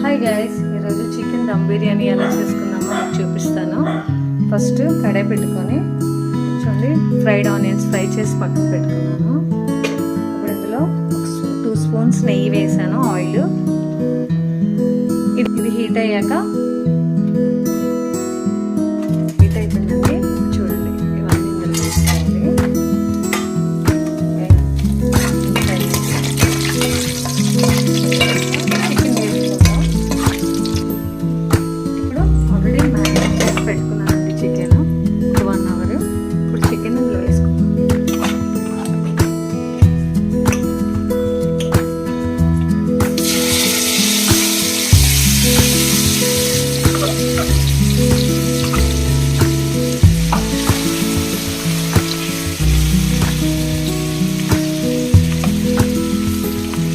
Hi guys, ఈరోజు chicken dum biryani ఎలా చేసుకుందామో మీకు చూపిస్తాను. ఫస్ట్ కడాయి పెట్టుకొని చూడండి, ఫ్రైడ్ ఆనియన్స్ ఫ్రై చేసి పక్కన పెట్టుకున్నాను. ఇప్పుడు ఇందులో 2 స్పూన్స్ నెయ్యి వేసాను, ఆయిల్. ఇది హీట్ అయ్యాక అయిపోయిందండి. చూడండి, ఇవన్నీ ఇందులో వేసుకోవాలి. పెట్టుకున్నానండి చికెన్ 1 అవర్. ఇప్పుడు చికెన్ ఇందులో వేసుకున్నాను.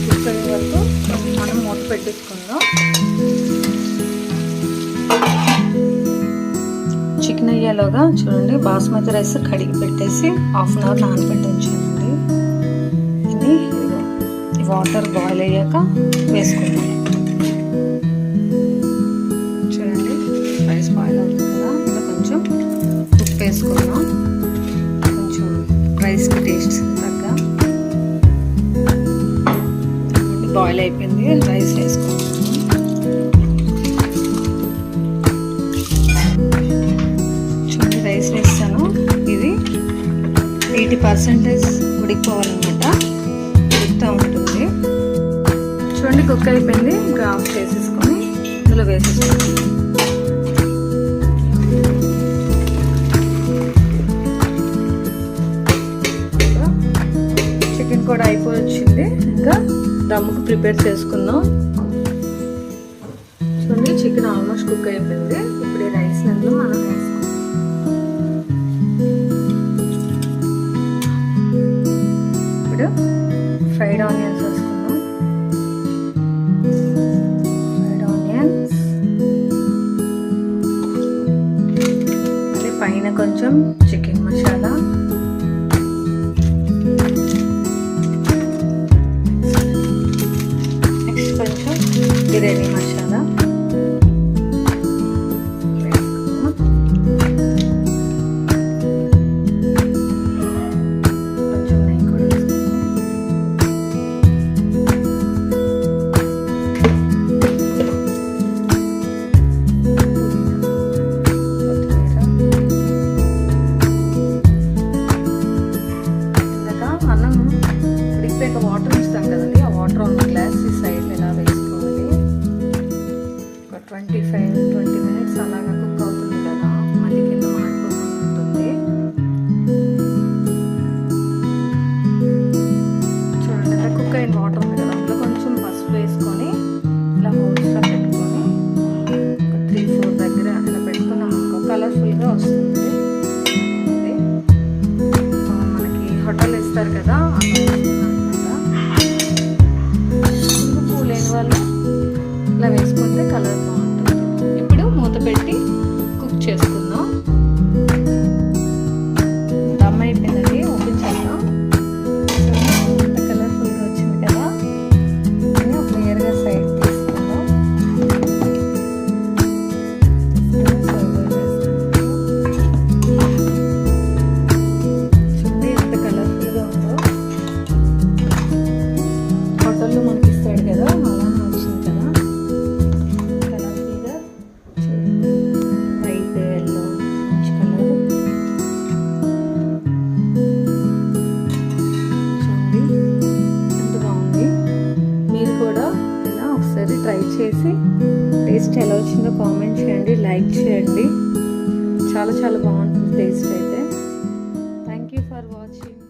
కుక్కర్ వరకు మనం మూత పెట్టేసుకుందాం. చికెన్ అయ్యేలోగా చూడండి, బాస్మతి రైస్ కడిగి పెట్టేసి 1/2 అవర్ నానబెట్టి ఉంచానండి. ఇది వాటర్ బాయిల్ అయ్యాక వేసుకుందాం. చూడండి, రైస్ బాయిల్ అవుతుంది కదా, ఇలా కొంచెం ఉప్పు వేసుకుందాం. కొంచెం రైస్కి టేస్ట్ తగ్గ. బాయిల్ అయిపోయింది, రైస్ వేసుకుందాం. రైస్ వేస్తాను. ఇది 80% ఉడికిపోవాలన్నమాట, ఉడుకుతూ ఉంటుంది. చూడండి, కుక్ అయిపోయింది. ఇంకా ఆఫ్ చేసేసుకొని ఇందులో వేసేసుకోండి. చికెన్ కూడా అయిపోయింది. ఇంకా దమ్ముకు ప్రిపేర్ చేసుకుందాం. చూడండి, చికెన్ ఆల్మోస్ట్ కుక్ అయిపోయింది. ఇప్పుడు ఈ రైస్ అందులో మనం వేసుకోవాలి. ఫ్రైడ్ ఆనియన్స్ వేసుకుందాం. ఫ్రైడ్ ఆనియన్స్, మళ్ళీ పైన కొంచెం చికెన్ మసాలా, నెక్స్ట్ కొంచెం బిర్యానీ మసాలా వాటర్ ఇస్తాం కదండి, ఆ వాటర్ ఉన్న గ్లాస్ ఈ సైడ్ ఇలా వేసుకోవాలి. ఒక 25-20 మినిట్స్ అలాగా కుక్ అవుతుంది కదా, మళ్ళీ కింద మాడిపోకుండా ఉంటుంది. చూడండి, అలా కుక్ అయిన వాటర్ ఉంది కదా, అందులో కొంచెం పసుపు వేసుకొని ఇలా హోల్స్లో పెట్టుకొని ఒక 3-4 దగ్గర ఇలా పెట్టుకున్నాం అనుకో, కలర్ఫుల్గా వస్తుంది. ఇది మనకి హోటల్ ఇస్తారు కదా, వాళ్ళు ఇలా వేసుకుంటే కలర్ బాగుంటుంది. ఇప్పుడు మూత పెట్టి కుక్ చేసుకుందాం. దమ్ అయిపోయిందండి, ఓపెన్ చేద్దాం. ఎంత కలర్ఫుల్గా వచ్చింది కదా, ఒక లేయర్గా సైడ్ తీసుకుందాం. చూడండి, ఎంత కలర్ఫుల్గా ఉందో. హోటల్లో మనకి ఇస్తాడు కదా, అలా వచ్చింది కదా, కలర్ఫుల్గా. వైట్, ఎల్లో, మంచి కలర్. చూడండి, ఎంత బాగుంది. మీరు కూడా ఇలా ఒకసారి ట్రై చేసి టేస్ట్ ఎలా వచ్చిందో కామెంట్ చేయండి, లైక్ చేయండి. చాలా చాలా బాగుంటుంది టేస్ట్ అయితే. Thank you for watching.